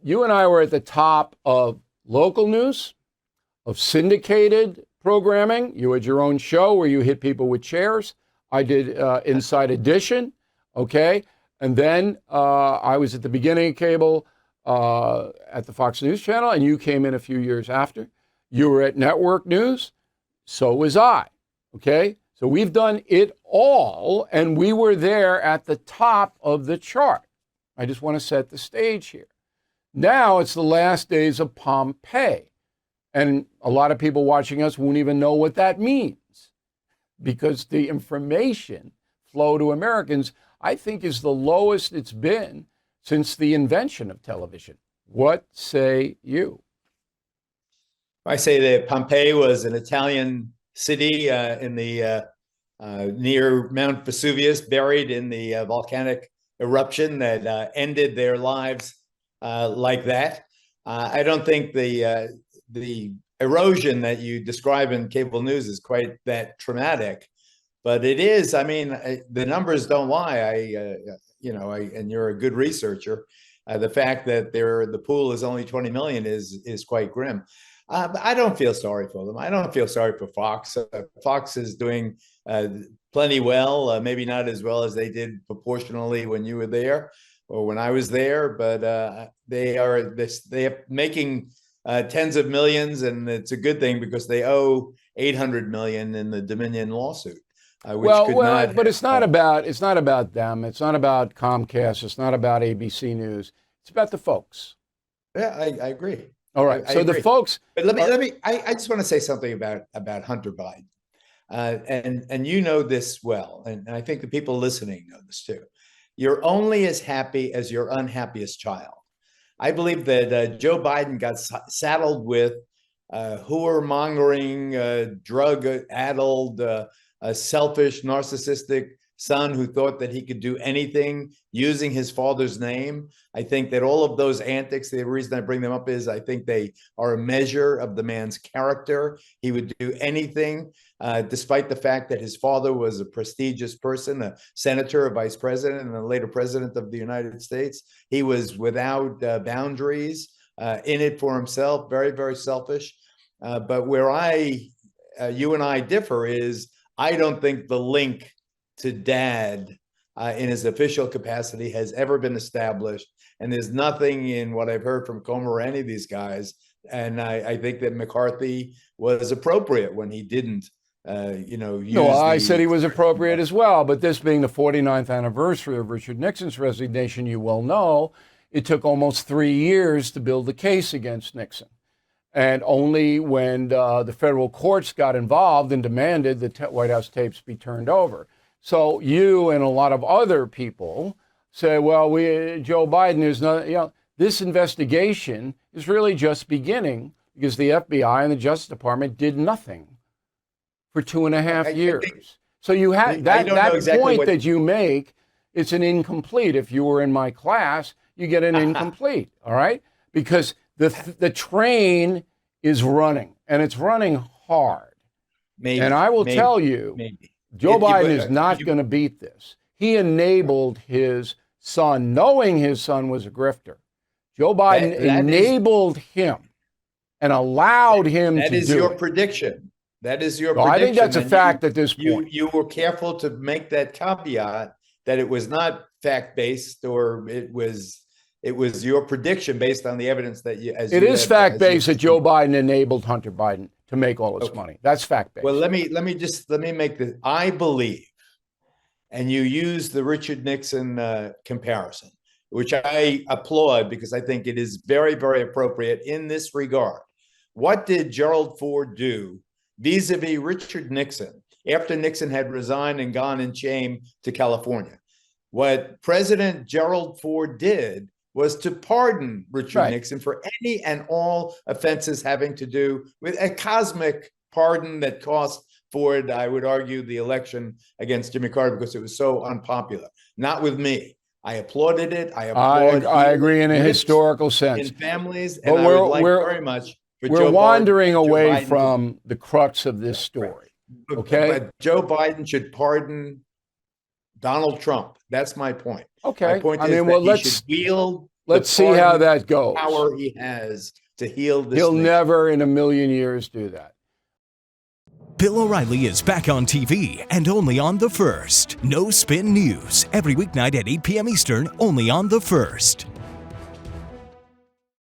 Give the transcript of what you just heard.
you and I were at the top of local news, of syndicated programming. You had your own show where you hit people with chairs. I did Inside Edition, okay? And then I was at the beginning of cable at the Fox News Channel, and you came in a few years after. You were at Network News, so was I, okay? So we've done it all, and we were there at the top of the chart. I just want to set the stage here. Now it's the last days of Pompeii, and a lot of people watching us won't even know what that means because the information flow to Americans, I think, is the lowest it's been since the invention of television. What say you? I say that Pompeii was an Italian city in the near Mount Vesuvius, buried in the volcanic eruption that ended their lives like that. I don't think the erosion that you describe in cable news is quite that traumatic, but it is. I mean, the numbers don't lie. And you're a good researcher. The fact that the pool is only 20 million is quite grim. I don't feel sorry for them. I don't feel sorry for Fox. Fox is doing plenty well, maybe not as well as they did proportionally when you were there or when I was there, but they are making tens of millions, and it's a good thing because they owe 800 million in the Dominion lawsuit. But it's not about them. It's not about Comcast. It's not about ABC News. It's about the folks. Yeah, I agree. All right. So the folks. But let me. I just want to say something about Hunter Biden, and you know this well, and I think the people listening know this too. You're only as happy as your unhappiest child. I believe that Joe Biden got saddled with whore-mongering, drug-addled, selfish, narcissistic son who thought that he could do anything using his father's name. I think that all of those antics, the reason I bring them up is I think they are a measure of the man's character. He would do anything, despite the fact that his father was a prestigious person, a senator, a vice president, and a later president of the United States. He was without boundaries, in it for himself, very, very selfish. But where you and I differ is I don't think the link to dad in his official capacity has ever been established. And there's nothing in what I've heard from Comer or any of these guys. And I think that McCarthy was appropriate when he didn't, use. No, I said he was appropriate as well. But this being the 49th anniversary of Richard Nixon's resignation, you well know, it took almost 3 years to build the case against Nixon. And only when the federal courts got involved and demanded the White House tapes be turned over. So you and a lot of other people say, well, Joe Biden is not, this investigation is really just beginning because the FBI and the Justice Department did nothing for 2.5 years. So you have that point that you make, it's an incomplete. If you were in my class, you get an incomplete, all right? Because the train is running, and it's running hard. Maybe, and I will tell you, Joe Biden is not going to beat this. He enabled his son, knowing his son was a grifter. Joe Biden enabled him and allowed him to do it. That is your prediction. That is your prediction. I think that's a fact at this point. You were careful to make that caveat that it was not fact-based, or it was your prediction based on the evidence that you. It is fact-based that Joe Biden enabled Hunter Biden to make all his money. That's fact-based. Well, let me make this. I believe, and you use the Richard Nixon comparison, which I applaud because I think it is very, very appropriate in this regard. What did Gerald Ford do vis-a-vis Richard Nixon after Nixon had resigned and gone in shame to California? What President Gerald Ford did was to pardon Richard Nixon for any and all offenses having to do with a cosmic pardon that cost Ford, I would argue, the election against Jimmy Carter because it was so unpopular. Not with me. I applauded it. I agree in a historical sense. In families, and I would like very much for we're wandering away from the crux of this story. Okay, but Joe Biden should pardon Donald Trump. That's my point. Okay, my point is that he should wield Let's see how that goes. Power he has to heal this He'll nation. never in a million years do that. Bill O'Reilly is back on TV and only on The First. No Spin News, every weeknight at 8 p.m. Eastern, only on The First.